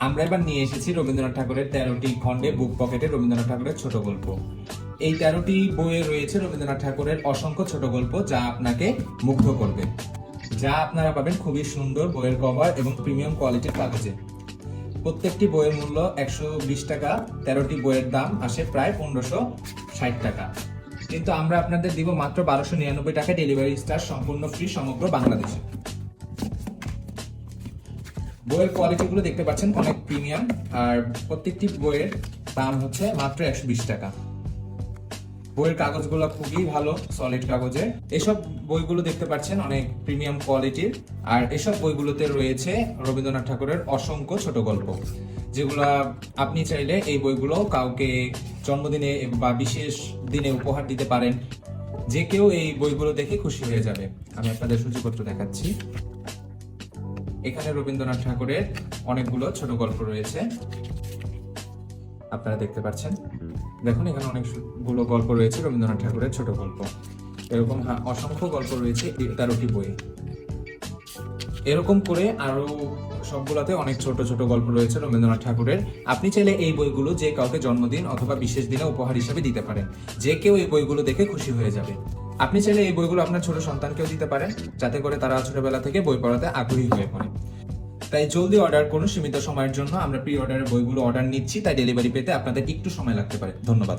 আমরা এবার নিয়ে এসেছি রবীন্দ্রনাথ ঠাকুরের 13টি খণ্ডে বুক পকেটে রবীন্দ্রনাথ ঠাকুরের ছোট গল্প। এই 13টি বইয়ে রয়েছে রবীন্দ্রনাথ ঠাকুরের অসংখ্য ছোট গল্প, যা আপনাকে মুগ্ধ করবে। যা আপনারা পাবেন খুবই সুন্দর বইয়ের কভার এবং প্রিমিয়াম কোয়ালিটির কাগজে। প্রত্যেকটি বইয়ের মূল্য 120 টাকা। 13টি বইয়ের দাম আসে প্রায় 1560 টাকা, কিন্তু আমরা আপনাদের দিব মাত্র 1299 টাকায় ডেলিভারি চার্জ সম্পূর্ণ ফ্রি সমগ্র বাংলাদেশে। বইয়ের কোয়ালিটি গুলো দেখতে পাচ্ছেন অনেক প্রিমিয়াম, আর প্রত্যেকটি বইয়ের দাম হচ্ছে মাত্র 120 টাকা। বইয়ের কাগজগুলো খুবই ভালো, সলিড কাগজের। এসব বইগুলো দেখতে পাচ্ছেন অনেক প্রিমিয়াম কোয়ালিটির, আর এসব বইগুলোতে রয়েছে রবীন্দ্রনাথ ঠাকুরের অসংখ্য ছোট গল্প, যেগুলো আপনি চাইলে এই বইগুলো কাউকে জন্মদিনে বা বিশেষ দিনে উপহার দিতে পারেন। যে কেউ এই বইগুলো দেখে খুশি হয়ে যাবে। আমি আপনাদের সূচিপত্র দেখাচ্ছি। এখানে রবীন্দ্রনাথ ঠাকুরের অনেকগুলো ছোট গল্প রয়েছে, আপনারা দেখতে পাচ্ছেন। দেখুন, এখানে অনেকগুলো গল্প রয়েছে রবীন্দ্রনাথ ঠাকুরের ছোট গল্প। এরকম অসংখ্য গল্প রয়েছে 13টি বই। এরকম করে আরো সবগুলোতে অনেক ছোট ছোট গল্প রয়েছে রবীন্দ্রনাথ ঠাকুরের। আপনি চাইলে এই বইগুলো যে কাউকে জন্মদিন অথবা বিশেষ দিনে উপহার হিসেবে দিতে পারেন। যে কেউ এই বইগুলো দেখে খুশি হয়ে যাবে। আপনি চাইলে এই বইগুলো আপনার ছোট সন্তানকেও দিতে পারেন, যাতে করে তারা ছোটবেলা থেকে বই পড়াতে আগ্রহী হয়ে পড়ে। তাই জলদি অর্ডার করুন। সীমিত সময়ের জন্য আমরা প্রি অর্ডারের বইগুলো অর্ডার নিচ্ছি, তাই ডেলিভারি পেতে আপনাদের একটু সময় লাগতে পারে। ধন্যবাদ।